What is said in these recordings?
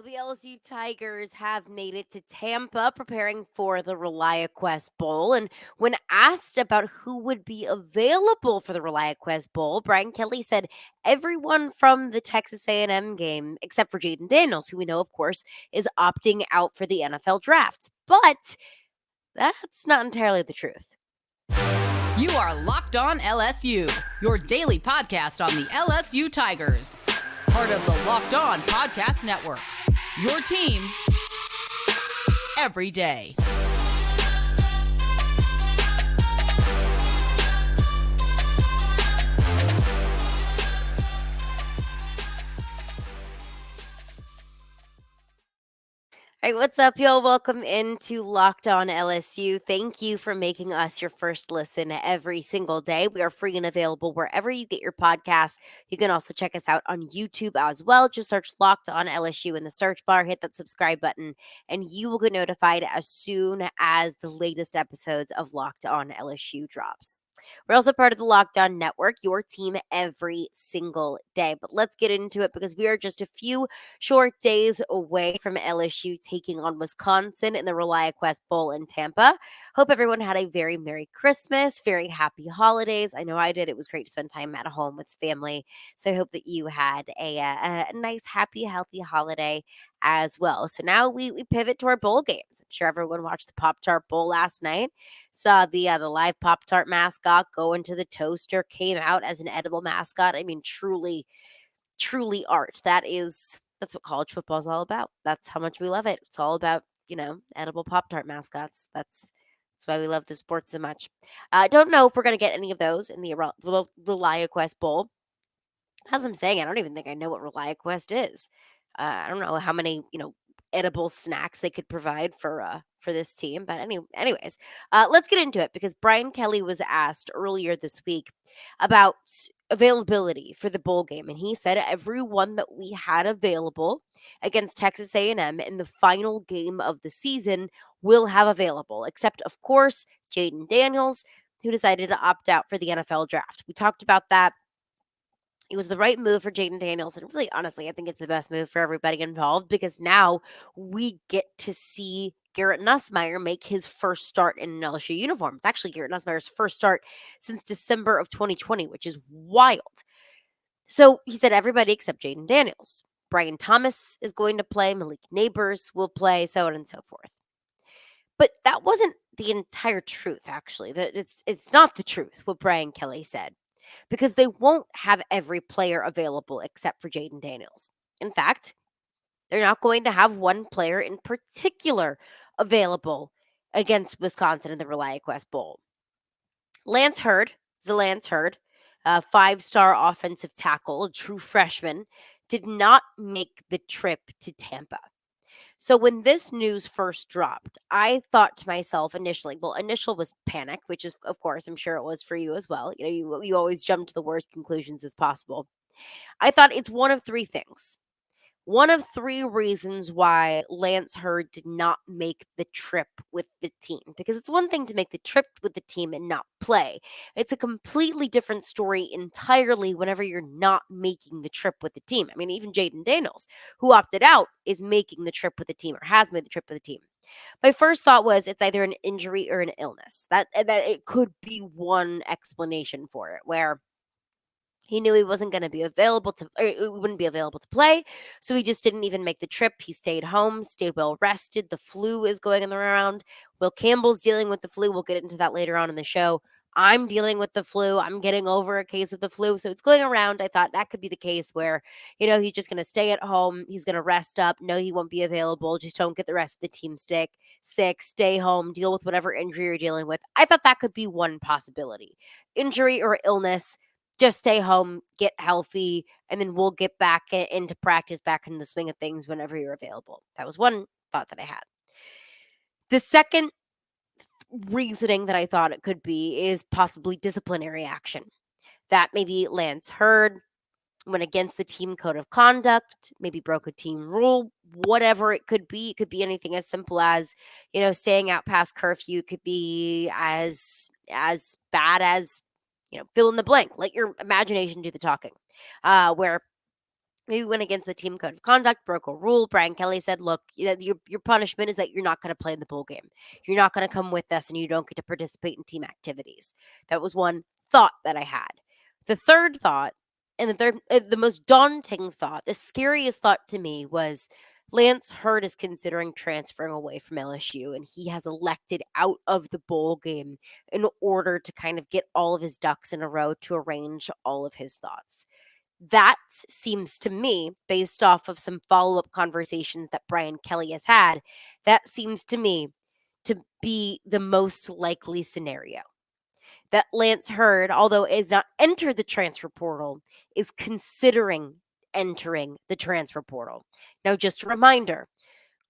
The LSU Tigers have made it to Tampa preparing for the ReliaQuest Bowl. And when asked about who would be available for the ReliaQuest Bowl, Brian Kelly said everyone from the Texas A&M game, except for Jayden Daniels, who we know, of course, is opting out for the NFL draft. But that's not entirely the truth. You are Locked On LSU, your daily podcast on the LSU Tigers. Part of the Locked On Podcast Network. Your team every day. All right, what's up, y'all? Welcome into Locked On LSU. Thank you for making us your first listen every single day. We are free and available wherever you get your podcasts. You can also check us out on YouTube as well. Just search Locked On LSU in the search bar, hit that subscribe button, and you will get notified as soon as the latest episodes of Locked On LSU drops. We're also part of the Locked On Network, your team every single day. But let's get into it because we are just a few short days away from LSU taking on Wisconsin in the ReliaQuest Bowl in Tampa. Hope everyone had a very Merry Christmas, very happy holidays. I know I did. It was great to spend time at home with family. So I hope that you had a nice, happy, healthy holiday as well. So now we pivot to our bowl games. I'm sure everyone watched the Pop-Tart Bowl last night. Saw the live Pop-Tart mascot go into the toaster, came out as an edible mascot. I mean, truly art. That's what college football is all about. That's how much we love it. It's all about, edible Pop-Tart mascots. That's why we love the sport so much. I don't know if we're going to get any of those in the ReliaQuest Bowl. As I'm saying, I don't even think I know what ReliaQuest is. I don't know how many, edible snacks they could provide for this team. But anyways, let's get into it because Brian Kelly was asked earlier this week about availability for the bowl game, and he said everyone that we had available against Texas A&M in the final game of the season will have available, except of course Jayden Daniels, who decided to opt out for the NFL draft. We talked about that. It was the right move for Jayden Daniels. And really, honestly, I think it's the best move for everybody involved because now we get to see Garrett Nussmeier make his first start in an LSU uniform. It's actually Garrett Nussmeier's first start since December of 2020, which is wild. So he said everybody except Jayden Daniels. Brian Thomas is going to play. Malik Neighbors will play, so on and so forth. But that wasn't the entire truth, actually. It's not the truth, what Brian Kelly said, because they won't have every player available except for Jayden Daniels. In fact, they're not going to have one player in particular available against Wisconsin in the ReliaQuest Bowl. Zalance Heard, a five-star offensive tackle, a true freshman, did not make the trip to Tampa. So when this news first dropped, I thought to myself initially, initial was panic, which is, of course, I'm sure it was for you as well. You always jump to the worst conclusions as possible. I thought it's one of three things. One of three reasons why Lance Heard did not make the trip with the team. Because it's one thing to make the trip with the team and not play. It's a completely different story entirely whenever you're not making the trip with the team. I mean, even Jayden Daniels, who opted out, is making the trip with the team or has made the trip with the team. My first thought was it's either an injury or an illness. That it could be one explanation for it, where he knew he wasn't going to be available to, or it wouldn't be available to play. So he just didn't even make the trip. He stayed home, stayed well rested. The flu is going around. Will Campbell's dealing with the flu. We'll get into that later on in the show. I'm dealing with the flu. I'm getting over a case of the flu. So it's going around. I thought that could be the case where, he's just going to stay at home. He's going to rest up. No, he won't be available. Just don't get the rest of the team sick, stay home, deal with whatever injury you're dealing with. I thought that could be one possibility. Injury or illness. Just stay home, get healthy, and then we'll get back into practice, back into the swing of things whenever you're available. That was one thought that I had. The second reasoning that I thought it could be is possibly disciplinary action. That maybe Lance Heard went against the team code of conduct, maybe broke a team rule, whatever it could be. It could be anything as simple as, staying out past curfew. It could be as bad as, fill in the blank. Let your imagination do the talking. Where maybe went against the team code of conduct, broke a rule. Brian Kelly said, look, your punishment is that you're not going to play in the bowl game. You're not going to come with us and you don't get to participate in team activities. That was one thought that I had. The third thought, and the most daunting thought, the scariest thought to me was Lance Heard is considering transferring away from LSU, and he has elected out of the bowl game in order to kind of get all of his ducks in a row to arrange all of his thoughts. That seems to me, based off of some follow up conversations that Brian Kelly has had, that seems to me to be the most likely scenario. That Lance Heard, although is not entered the transfer portal, is considering entering the transfer portal. Now, just a reminder,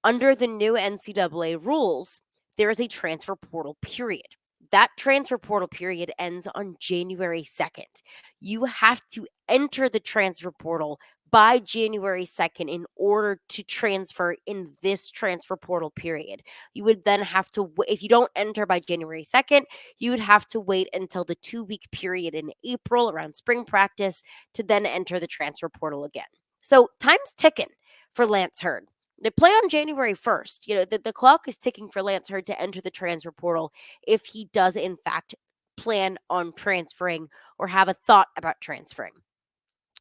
under the new NCAA rules, there is a transfer portal period. That transfer portal period ends on January 2nd. You have to enter the transfer portal by January 2nd in order to transfer in this transfer portal period. You would then have to, if you don't enter by January 2nd, you would have to wait until the 2 week period in April around spring practice to then enter the transfer portal again. So time's ticking for Lance Heard. They play on January 1st. The clock is ticking for Lance Heard to enter the transfer portal if he does, in fact, plan on transferring or have a thought about transferring.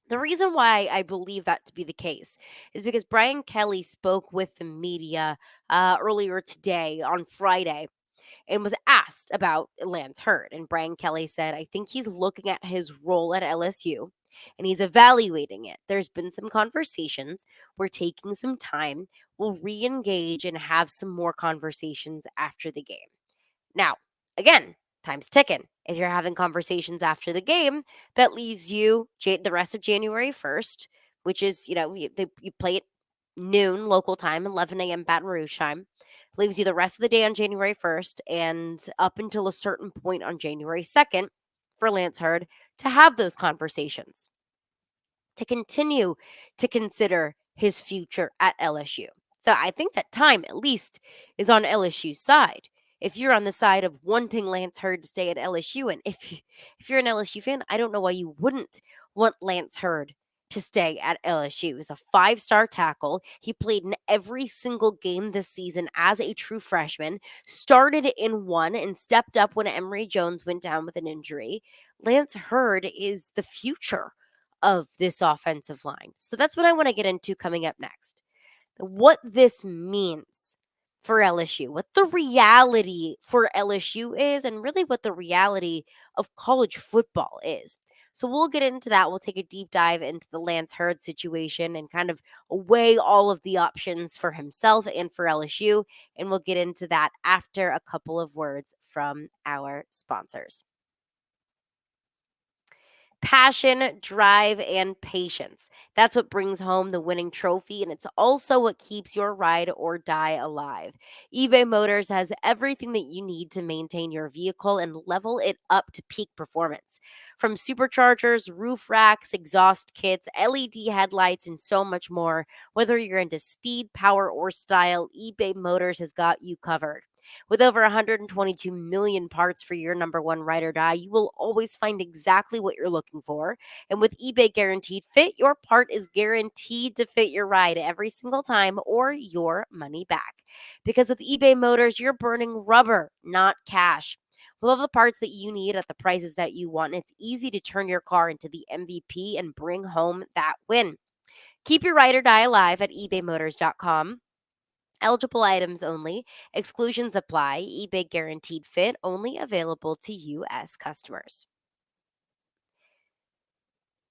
The reason why I believe that to be the case is because Brian Kelly spoke with the media earlier today on Friday and was asked about Lance Heard. And Brian Kelly said, I think he's looking at his role at LSU and he's evaluating it. There's been some conversations. We're taking some time. We'll re engage and have some more conversations after the game. Now, again, time's ticking. If you're having conversations after the game, that leaves you the rest of January 1st, which is, you play at noon local time, 11 a.m. Baton Rouge time. Leaves you the rest of the day on January 1st and up until a certain point on January 2nd for Lance Heard to have those conversations, to continue to consider his future at LSU. So I think that time, at least, is on LSU's side. If you're on the side of wanting Lance Heard to stay at LSU, and if you're an LSU fan, I don't know why you wouldn't want Lance Heard to stay at LSU. He's a 5-star tackle. He played in every single game this season as a true freshman, started in one and stepped up when Emory Jones went down with an injury. Lance Heard is the future of this offensive line. So that's what I want to get into coming up next. What this means for LSU, what the reality for LSU is, and really what the reality of college football is. So we'll get into that. We'll take a deep dive into the Lance Heard situation and kind of weigh all of the options for himself and for LSU. And we'll get into that after a couple of words from our sponsors. Passion, drive, and patience. That's what brings home the winning trophy, and it's also what keeps your ride or die alive. eBay Motors has everything that you need to maintain your vehicle and level it up to peak performance. From superchargers, roof racks, exhaust kits, LED headlights, and so much more. Whether you're into speed, power, or style, eBay Motors has got you covered. With over 122 million parts for your number one ride or die, you will always find exactly what you're looking for. And with eBay Guaranteed Fit, your part is guaranteed to fit your ride every single time or your money back. Because with eBay Motors, you're burning rubber, not cash. With all the parts that you need at the prices that you want, it's easy to turn your car into the MVP and bring home that win. Keep your ride or die alive at ebaymotors.com. Eligible items only. Exclusions apply. eBay Guaranteed Fit only available to U.S. customers.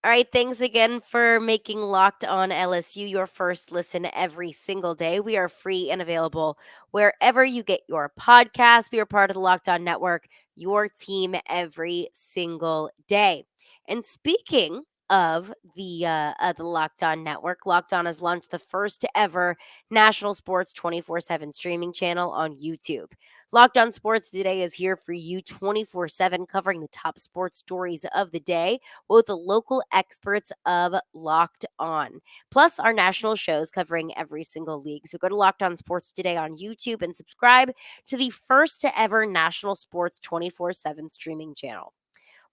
All right, thanks again for making Locked On LSU your first listen every single day. We are free and available wherever you get your podcast. We are part of the Locked On Network, your team every single day. And speaking of the Locked On Network, Locked On has launched the first ever national sports 24/7 streaming channel on YouTube. Locked On Sports Today is here for you 24/7, covering the top sports stories of the day with the local experts of Locked On, plus our national shows covering every single league. So go to Locked On Sports Today on YouTube and subscribe to the first ever national sports 24/7 streaming channel.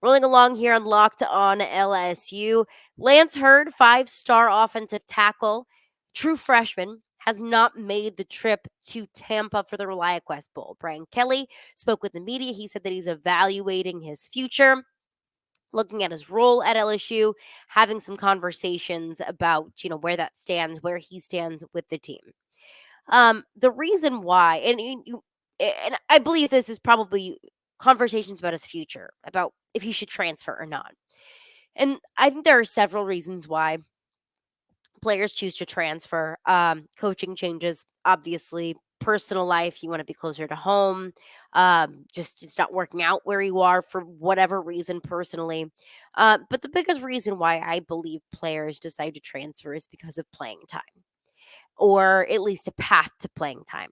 Rolling along here on Locked On LSU. Lance Heard, 5-star offensive tackle, true freshman, has not made the trip to Tampa for the ReliaQuest Bowl. Brian Kelly spoke with the media. He said that he's evaluating his future, looking at his role at LSU, having some conversations about, where that stands, where he stands with the team. The reason why, and I believe this is probably conversations about his future, about if he should transfer or not. And I think there are several reasons why players choose to transfer. Coaching changes, obviously. Personal life, you want to be closer to home. Just it's not working out where you are for whatever reason personally. But the biggest reason why I believe players decide to transfer is because of playing time, or at least a path to playing time.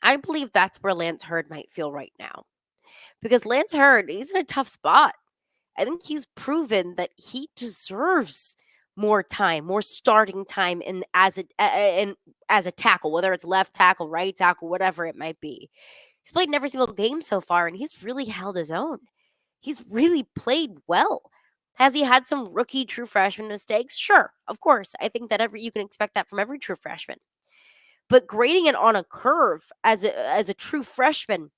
I believe that's where Lance Heard might feel right now, because Lance Heard, he's in a tough spot. I think he's proven that he deserves more time, more starting time in as a tackle, whether it's left tackle, right tackle, whatever it might be. He's played in every single game so far, and he's really held his own. He's really played well. Has he had some rookie true freshman mistakes? Sure, of course. I think that you can expect that from every true freshman. But grading it on a curve as a true freshman,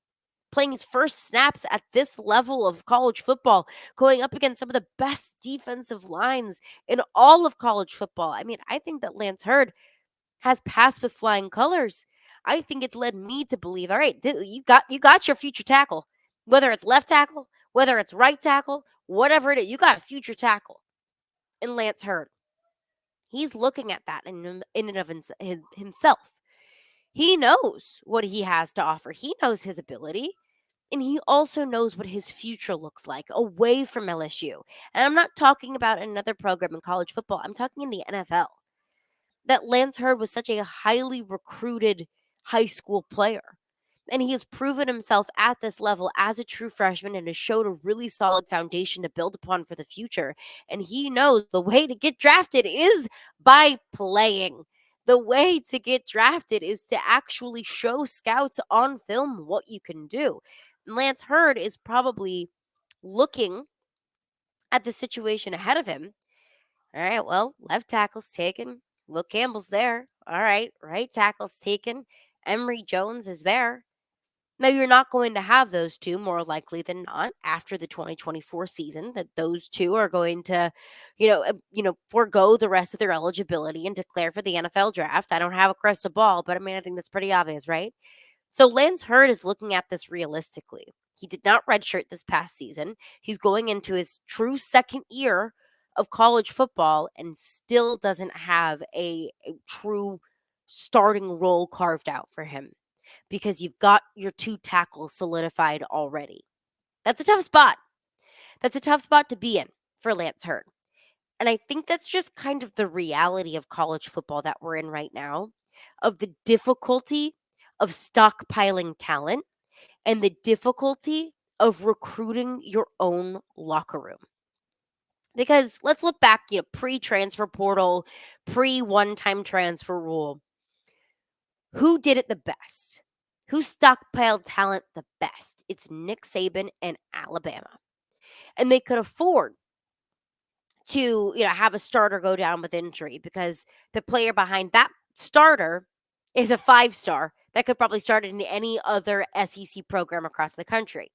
playing his first snaps at this level of college football, going up against some of the best defensive lines in all of college football. I mean, I think that Lance Heard has passed with flying colors. I think it's led me to believe, all right, you got your future tackle, whether it's left tackle, whether it's right tackle, whatever it is, you got a future tackle in Lance Heard. He's looking at that in and of himself. He knows what he has to offer. He knows his ability. And he also knows what his future looks like away from LSU. And I'm not talking about another program in college football. I'm talking in the NFL. That Lance Heard was such a highly recruited high school player. And he has proven himself at this level as a true freshman and has showed a really solid foundation to build upon for the future. And he knows the way to get drafted is by playing. The way to get drafted is to actually show scouts on film what you can do. And Lance Heard is probably looking at the situation ahead of him. All right, well, left tackle's taken. Will Campbell's there. All right tackle's taken. Emory Jones is there. Now, you're not going to have those two more likely than not after the 2024 season, that those two are going to, forego the rest of their eligibility and declare for the NFL draft. I don't have a crystal ball, but I mean, I think that's pretty obvious, right? So Lance Heard is looking at this realistically. He did not redshirt this past season. He's going into his true second year of college football and still doesn't have a true starting role carved out for him, because you've got your two tackles solidified already. That's a tough spot. That's a tough spot to be in for Lance Heard. And I think that's just kind of the reality of college football that we're in right now, of the difficulty of stockpiling talent and the difficulty of recruiting your own locker room. Because let's look back, pre-transfer portal, pre-one-time transfer rule. Who did it the best? Who stockpiled talent the best? It's Nick Saban and Alabama. And they could afford to, have a starter go down with injury, because the player behind that starter is a 5-star that could probably start in any other SEC program across the country.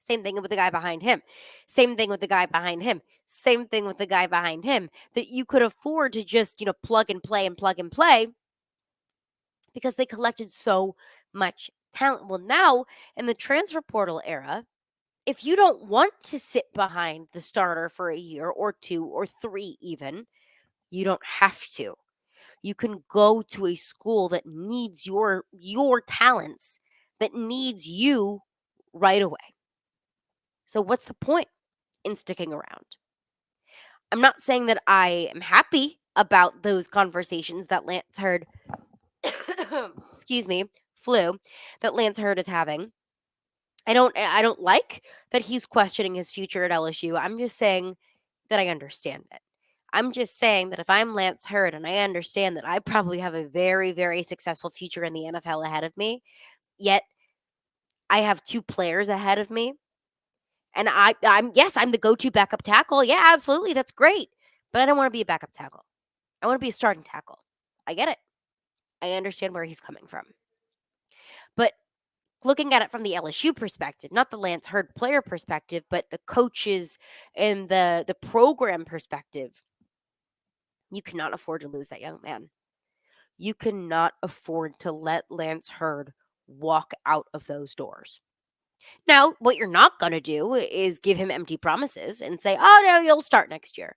Same thing with the guy behind him. Same thing with the guy behind him. Same thing with the guy behind him, that you could afford to just, plug and play and plug and play, because they collected so much talent. Well, now in the transfer portal era, if you don't want to sit behind the starter for a year or two or three, even, you don't have to. You can go to a school that needs your talents, that needs you right away. So what's the point in sticking around? I'm not saying that I am happy about those conversations that Lance Heard excuse me, that Lance Heard is having. I don't like that he's questioning his future at LSU. I'm just saying that I understand it. I'm just saying that if I'm Lance Heard and I understand that I probably have a very, very successful future in the NFL ahead of me, yet I have two players ahead of me, And I'm the go-to backup tackle. Yeah, absolutely. That's great. But I don't want to be a backup tackle. I want to be a starting tackle. I get it. I understand where he's coming from. But looking at it from the LSU perspective, not the Lance Heard player perspective, but the coaches and the program perspective, you cannot afford to lose that young man. You cannot afford to let Lance Heard walk out of those doors. Now, what you're not going to do is give him empty promises and say, oh, no, you'll start next year.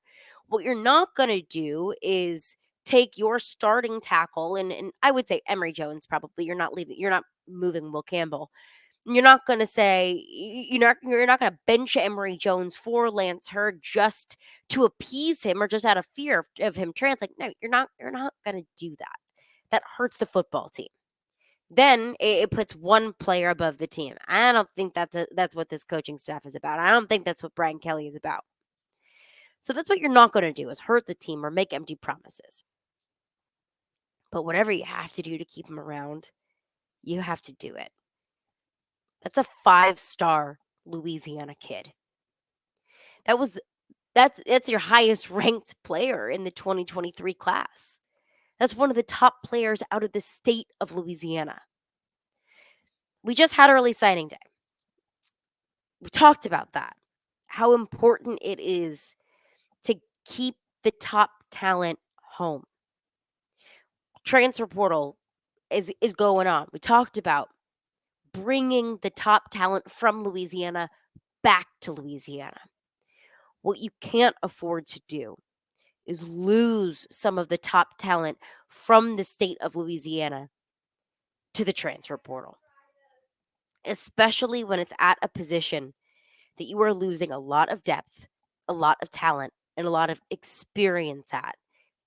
What you're not going to do is take your starting tackle, and I would say Emory Jones probably. You're not moving Will Campbell. You're not going to say, you're not going to bench Emory Jones for Lance Heard just to appease him or just out of fear of him translating. No, you're not going to do that. That hurts the football team. Then it puts one player above the team. I don't think that's what this coaching staff is about. I don't think that's what Brian Kelly is about. So that's what you're not going to do is hurt the team or make empty promises. But whatever you have to do to keep him around, you have to do it. That's a 5-star Louisiana kid. That's your highest ranked player in the 2023 class. That's one of the top players out of the state of Louisiana. We just had early signing day. We talked about that. How important it is to keep the top talent home. Transfer portal is going on. We talked about bringing the top talent from Louisiana back to Louisiana. What you can't afford to do is lose some of the top talent from the state of Louisiana to the transfer portal, especially when it's at a position that you are losing a lot of depth, a lot of talent, and a lot of experience at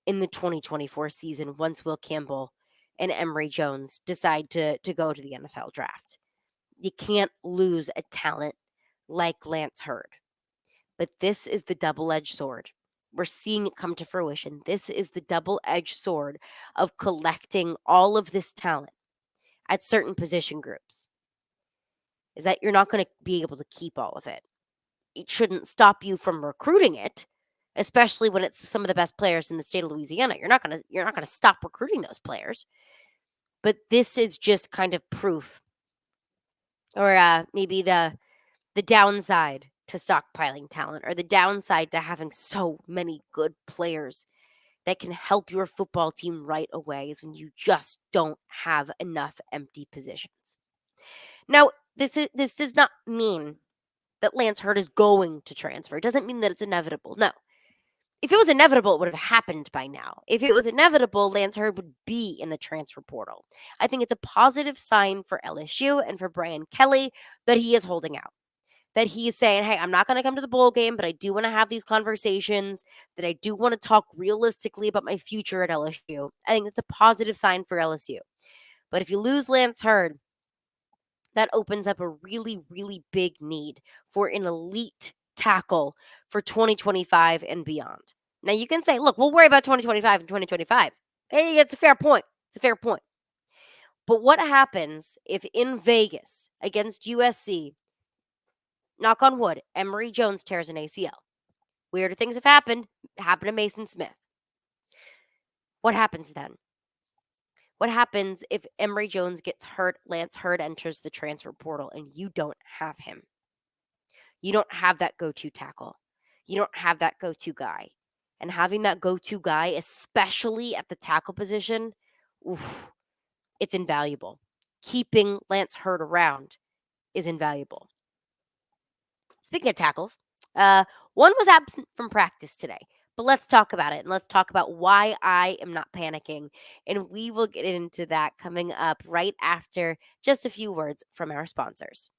in the 2024 season once Will Campbell and Emory Jones decide to go to the NFL draft. You can't lose a talent like Lance Heard. But this is the double-edged sword. We're seeing it come to fruition. This is the double-edged sword of collecting all of this talent at certain position groups. Is that you're not going to be able to keep all of it. It shouldn't stop you from recruiting it, especially when it's some of the best players in the state of Louisiana. You're not going to stop recruiting those players. But this is just kind of proof, or maybe the downside to stockpiling talent, or the downside to having so many good players that can help your football team right away, is when you just don't have enough empty positions. Now, this does not mean that Lance Heard is going to transfer. It doesn't mean that it's inevitable. No. If it was inevitable, it would have happened by now. If it was inevitable, Lance Heard would be in the transfer portal. I think it's a positive sign for LSU and for Brian Kelly that he is holding out. That he is saying, hey, I'm not going to come to the bowl game, but I do want to have these conversations, that I do want to talk realistically about my future at LSU. I think it's a positive sign for LSU. But if you lose Lance Heard, that opens up a really, really big need for an elite tackle for 2025 and beyond. Now, you can say, look, we'll worry about 2025 and 2025. Hey, it's a fair point. It's a fair point. But what happens if in Vegas against USC, knock on wood, Emory Jones tears an ACL? Weirder things have happened. Happened to Mason Smith. What happens then? What happens if Emory Jones gets hurt, Lance Heard enters the transfer portal, and you don't have him? You don't have that go-to tackle. You don't have that go-to guy. And having that go-to guy, especially at the tackle position, it's invaluable. Keeping Lance Heard around is invaluable. Speaking of tackles, one was absent from practice today. But let's talk about it, and let's talk about why I am not panicking. And we will get into that coming up right after just a few words from our sponsors.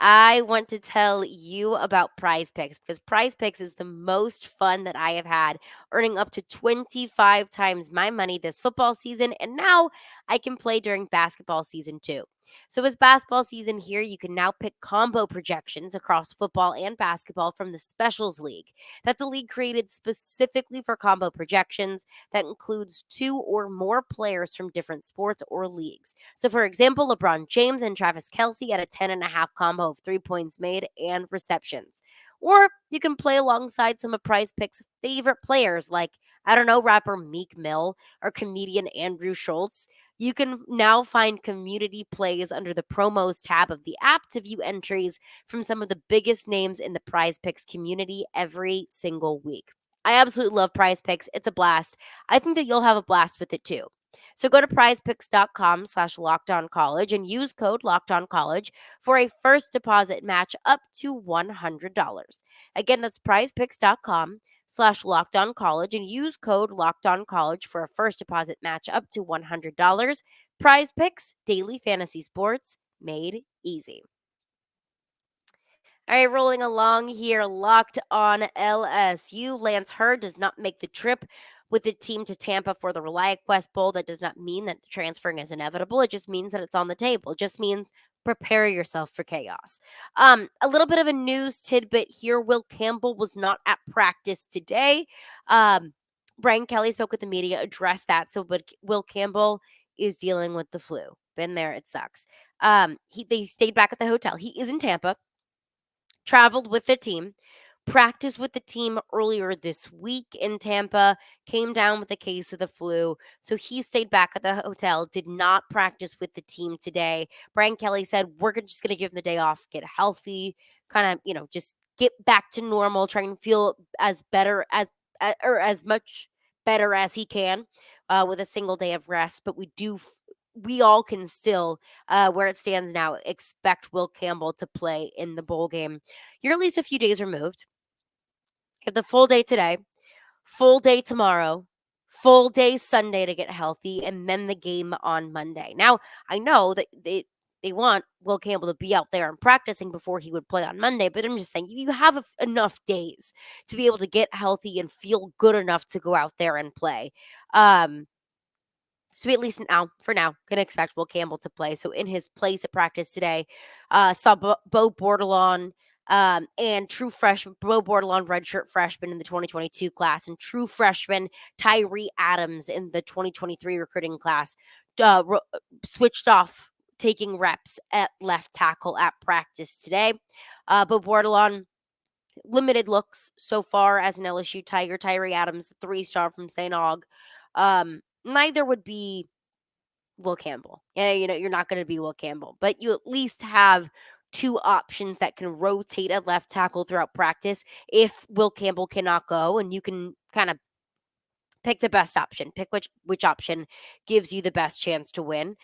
I want to tell you about Prize Picks, because Prize Picks is the most fun that I have had, earning up to 25 times my money this football season. And now I can play during basketball season too. So, as basketball season here, you can now pick combo projections across football and basketball from the Specials League. That's a league created specifically for combo projections that includes two or more players from different sports or leagues. So, for example, LeBron James and Travis Kelsey at a 10.5 combo of 3 points made and receptions. Or you can play alongside some of Prize Picks' favorite players like, I don't know, rapper Meek Mill or comedian Andrew Schultz. You can now find community plays under the promos tab of the app to view entries from some of the biggest names in the Prize Picks community every single week. I absolutely love Prize Picks. It's a blast. I think that you'll have a blast with it too. So go to prizepicks.com/lockedoncollege and use code lockedoncollege for a first deposit match up to $100. Again, that's prizepicks.com/lockedoncollege and use code lockedoncollege for a first deposit match up to $100. Prize Picks, daily fantasy sports made easy. All right, rolling along here, locked on LSU. Lance Heard does not make the trip with the team to Tampa for the ReliaQuest Bowl. That does not mean that transferring is inevitable. It just means that it's on the table. It just means prepare yourself for chaos. A little bit of a news tidbit here. Will Campbell was not at practice today. Brian Kelly spoke with the media, addressed that. So, but Will Campbell is dealing with the flu. Been there, it sucks. They stayed back at the hotel. He is in Tampa, traveled with the team, practiced with the team earlier this week in Tampa, came down with a case of the flu. So he stayed back at the hotel, did not practice with the team today. Brian Kelly said, we're just going to give him the day off, get healthy, kind of, just get back to normal, try and feel as better or as much better as he can with a single day of rest. But we all can still, where it stands now, expect Will Campbell to play in the bowl game. You're at least a few days removed. You have the full day today, full day tomorrow, full day Sunday to get healthy, and then the game on Monday. Now, I know that they want Will Campbell to be out there and practicing before he would play on Monday, but I'm just saying you have enough days to be able to get healthy and feel good enough to go out there and play. So we at least now, for now, can expect Will Campbell to play. So in his place at practice today, saw Bo Bordelon and true freshman, Bo Bordelon, redshirt freshman in the 2022 class, and true freshman Tyree Adams in the 2023 recruiting class, switched off taking reps at left tackle at practice today. Bo Bordelon, limited looks so far as an LSU Tiger. Tyree Adams, 3-star from St. Aug. Neither would be Will Campbell. Yeah, you're not going to be Will Campbell, but you at least have two options that can rotate at left tackle throughout practice if Will Campbell cannot go, and you can kind of pick the best option. Pick which option gives you the best chance to win.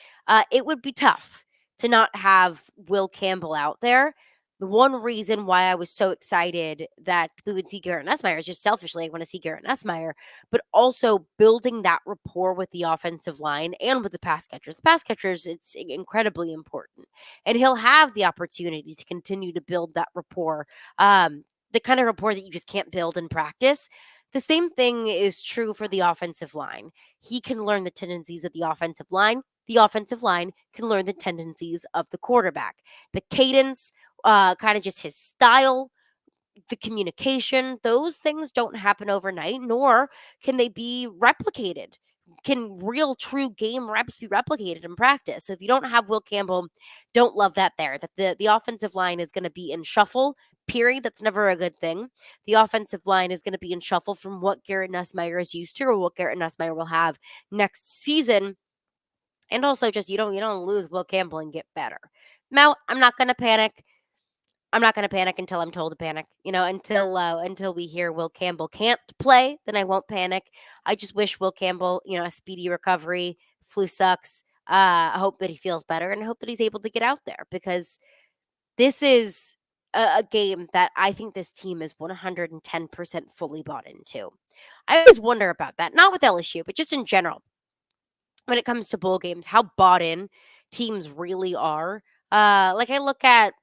It would be tough to not have Will Campbell out there. The one reason why I was so excited that we would see Garrett Nussmeier is just selfishly, I want to see Garrett Nussmeier, but also building that rapport with the offensive line and with the pass catchers. The pass catchers, it's incredibly important. And he'll have the opportunity to continue to build that rapport, the kind of rapport that you just can't build in practice. The same thing is true for the offensive line. He can learn the tendencies of the offensive line. The offensive line can learn the tendencies of the quarterback. The cadence, kind of just his style, the communication, those things don't happen overnight, nor can they be replicated. Can real true game reps be replicated in practice? So if you don't have Will Campbell, don't love that there. That the offensive line is going to be in shuffle, period. That's never a good thing. The offensive line is going to be in shuffle from what Garrett Nussmeier is used to or what Garrett Nussmeier will have next season. And also just you don't lose Will Campbell and get better. Now, I'm not going to panic. I'm not going to panic until I'm told to panic. Until we hear Will Campbell can't play, then I won't panic. I just wish Will Campbell, a speedy recovery. Flu sucks. I hope that he feels better and I hope that he's able to get out there because this is a game that I think this team is 110% fully bought into. I always wonder about that, not with LSU, but just in general when it comes to bowl games, how bought in teams really are. Like I look at,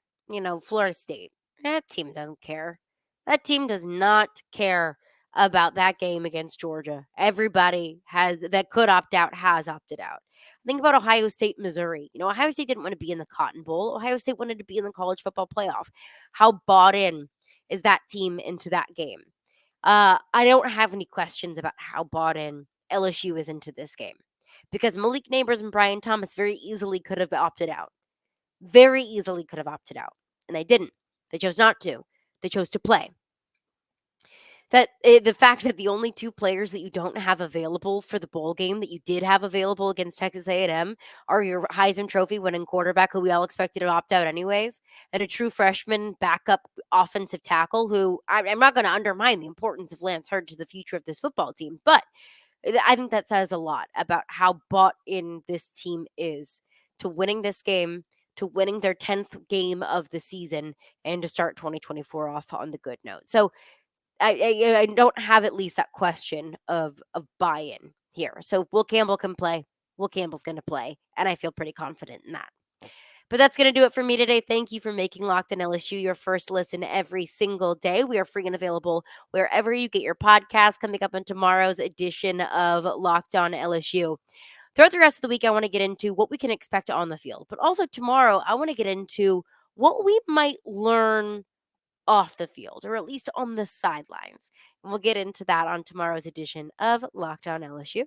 Florida State. That team doesn't care. That team does not care about that game against Georgia. Everybody that could opt out has opted out. Think about Ohio State, Missouri. Ohio State didn't want to be in the Cotton Bowl. Ohio State wanted to be in the college football playoff. How bought in is that team into that game? I don't have any questions about how bought in LSU is into this game because Malik Neighbors and Brian Thomas very easily could have opted out. Very easily could have opted out, and they didn't. They chose not to. They chose to play. The fact that the only two players that you don't have available for the bowl game that you did have available against Texas A&M are your Heisman Trophy winning quarterback, who we all expected to opt out anyways, and a true freshman backup offensive tackle who I'm not going to undermine the importance of Lance Heard to the future of this football team, but I think that says a lot about how bought in this team is to winning this game, to winning their 10th game of the season, and to start 2024 off on the good note. So I don't have at least that question of buy-in here. So Will Campbell can play. Will Campbell's going to play, and I feel pretty confident in that. But that's going to do it for me today. Thank you for making Locked on LSU your first listen every single day. We are free and available wherever you get your podcast. Coming up on tomorrow's edition of Locked on LSU. Throughout the rest of the week, I want to get into what we can expect on the field. But also tomorrow, I want to get into what we might learn off the field, or at least on the sidelines. And we'll get into that on tomorrow's edition of Locked on LSU.